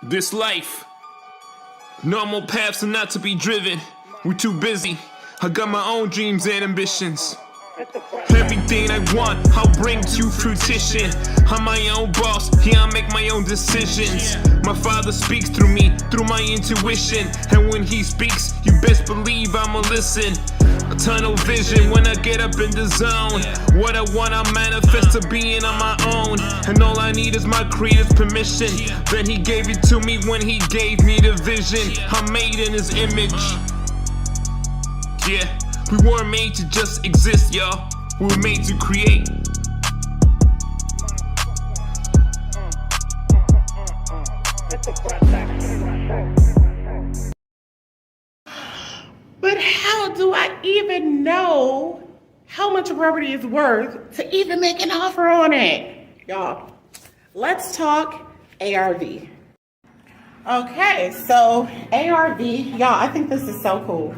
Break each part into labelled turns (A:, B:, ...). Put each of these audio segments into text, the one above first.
A: This life, normal paths are not to be driven. We're too busy. I got my own dreams and ambitions. Everything I want, I'll bring to fruition. I'm my own boss, yeah, I make my own decisions. My father speaks through me, through my intuition. And when he speaks, you best believe I'ma listen. A tunnel vision when I get up in the zone. What I want, I manifest to being on my own. And all I need is my creator's permission. Then he gave it to me when he gave me the vision. I'm made in his image. Yeah, we weren't made to just exist, y'all. We were made to create.
B: But how do I even know how much a property is worth to even make an offer on it? Y'all, let's talk ARV. Okay, so ARV, y'all, I think this is so cool.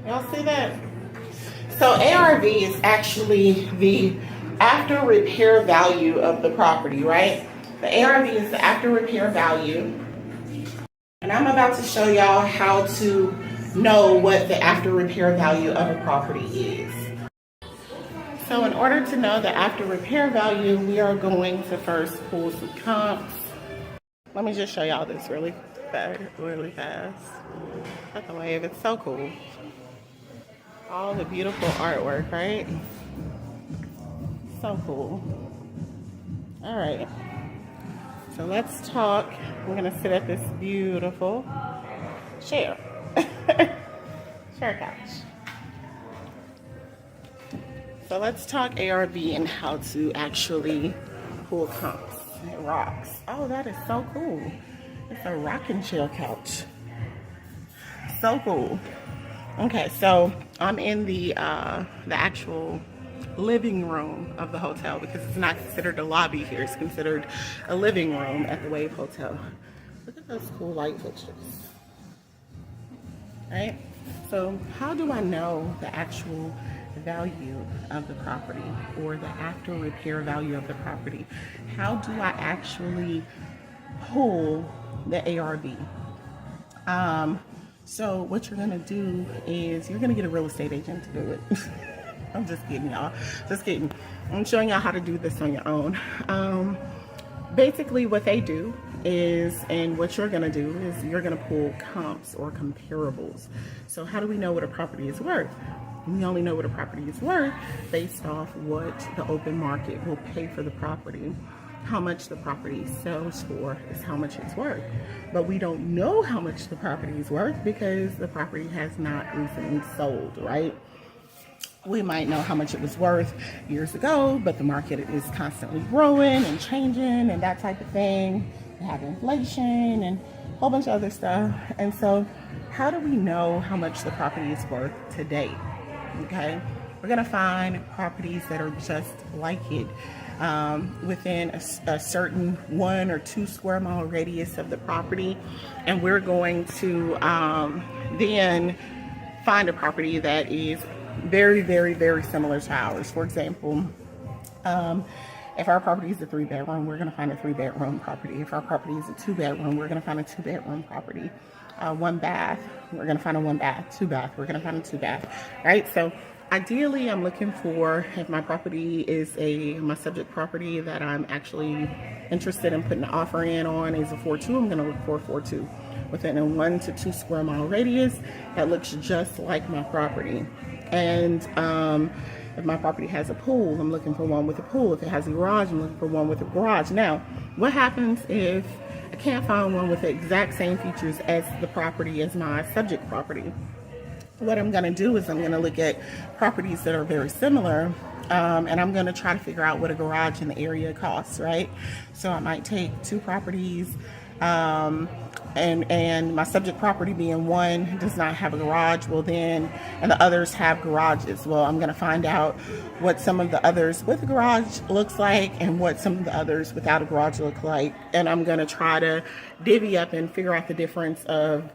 B: Y'all see that? So ARV is actually the after repair value of the property, right? The ARV is the after repair value. And I'm about to show y'all how to know what the after repair value of a property is. So in order to know the after repair value, we are going to first pull some comps. Let me just show y'all this really fast. That's the wave, it's so cool. All the beautiful artwork, right? So cool. All right. So let's talk. We're gonna sit at this beautiful chair. Chair couch. So let's talk ARV and how to actually pull comps. It rocks. Oh, that is so cool. It's a rocking chair couch. So cool. Okay, so I'm in the actual living room of the hotel because it's not considered a lobby here. It's considered a living room at the Wave Hotel. Look at those cool light fixtures. Right? So how do I know the actual value of the property or the after repair value of the property? How do I actually pull the ARV? So what you're gonna do is you're gonna get a real estate agent to do it. I'm just kidding, y'all. Just kidding. I'm showing y'all how to do this on your own. Basically what they do is, and what you're gonna do is you're gonna pull comps or comparables. So how do we know what a property is worth? We only know what a property is worth based off what the open market will pay for the property. How much the property sells for is how much it's worth. But we don't know how much the property is worth because the property has not recently sold, right? We might know how much it was worth years ago, but the market is constantly growing and changing and that type of thing. We have inflation and a whole bunch of other stuff. And so how do we know how much the property is worth today? Okay, we're gonna find properties that are just like it. Within a certain 1 or 2 square mile radius of the property, and we're going to then find a property that is very, very, very similar to ours. For example, if our property is a 3-bedroom, we're going to find a 3-bedroom property. If our property is a 2-bedroom, we're going to find a 2-bedroom property. 1 bath, we're going to find a 1 bath. 2 bath, we're going to find a 2 bath. Right? So ideally, I'm looking for, if my property is my subject property that I'm actually interested in putting an offer in on is a 4-2, I'm going to look for a 4-2 within a 1 to 2 square mile radius that looks just like my property. And if my property has a pool, I'm looking for one with a pool. If it has a garage, I'm looking for one with a garage. Now, what happens if I can't find one with the exact same features as the property as my subject property? What I'm going to do is I'm going to look at properties that are very similar, and I'm going to try to figure out what a garage in the area costs, right? So I might take 2 properties, and my subject property being one does not have a garage, well then, and the others have garages. Well, I'm going to find out what some of the others with a garage looks like and what some of the others without a garage look like, and I'm going to try to divvy up and figure out the difference of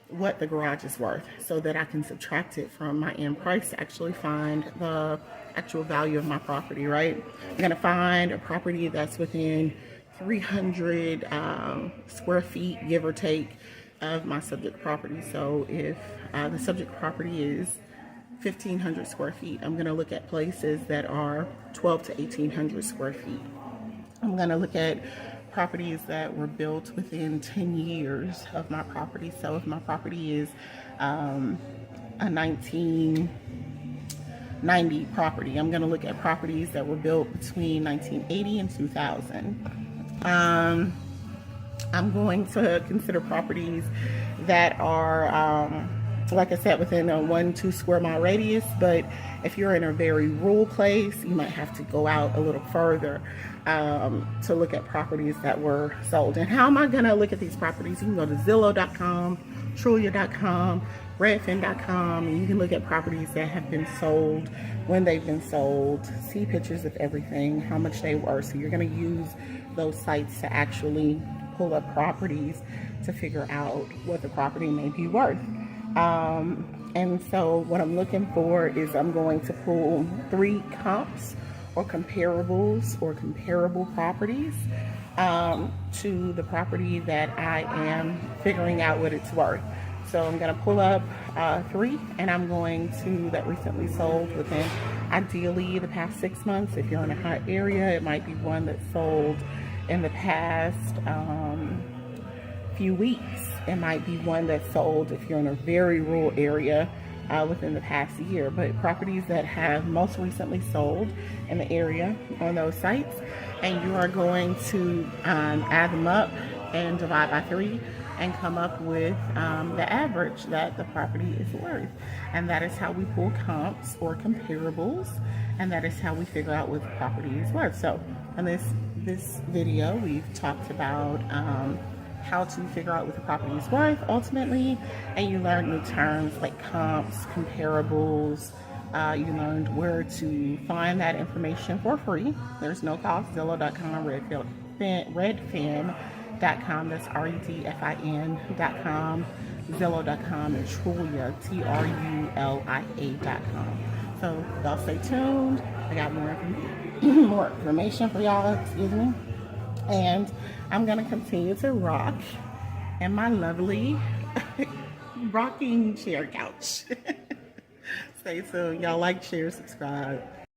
B: what the garage is worth so that I can subtract it from my end price to actually find the actual value of my property, right? I'm going to find a property that's within 300 square feet, give or take, of my subject property. So if the subject property is 1,500 square feet, I'm going to look at places that are 12 to 1,800 square feet. I'm going to look at properties that were built within 10 years of my property. So if my property is a 1990 property, I'm going to look at properties that were built between 1980 and 2000. I'm going to consider properties that are, like I said, within a 1-2 square mile radius. But if you're in a very rural place, you might have to go out a little further to look at properties that were sold. And how am I going to look at these properties? You can go to Zillow.com, Trulia.com, Redfin.com, and you can look at properties that have been sold, when they've been sold, see pictures of everything, how much they were. So you're going to use those sites to actually pull up properties to figure out what the property may be worth. And so what I'm looking for is I'm going to pull 3 comps or comparables or comparable properties to the property that I am figuring out what it's worth. So I'm going to pull up 3, and I'm going to that recently sold within ideally the past 6 months. If you're in a hot area, it might be one that sold in the past few weeks. It might be one that sold if you're in a very rural area within the past year. But properties that have most recently sold in the area on those sites, and you are going to add them up and divide by 3 and come up with the average that the property is worth. And that is how we pull comps or comparables, and that is how we figure out what the property is worth. So in this video, we've talked about how to figure out what the property is worth ultimately, and you learned new terms like comps, comparables. You learned where to find that information for free. There's no cost. Zillow.com, Redfin.com, that's REDFIN.com, Zillow.com, and Trulia, TRULIA.com. So y'all stay tuned. I got more information for y'all, excuse me. And I'm gonna continue to rock in my lovely rocking chair couch. Stay tuned. Y'all like, share, subscribe.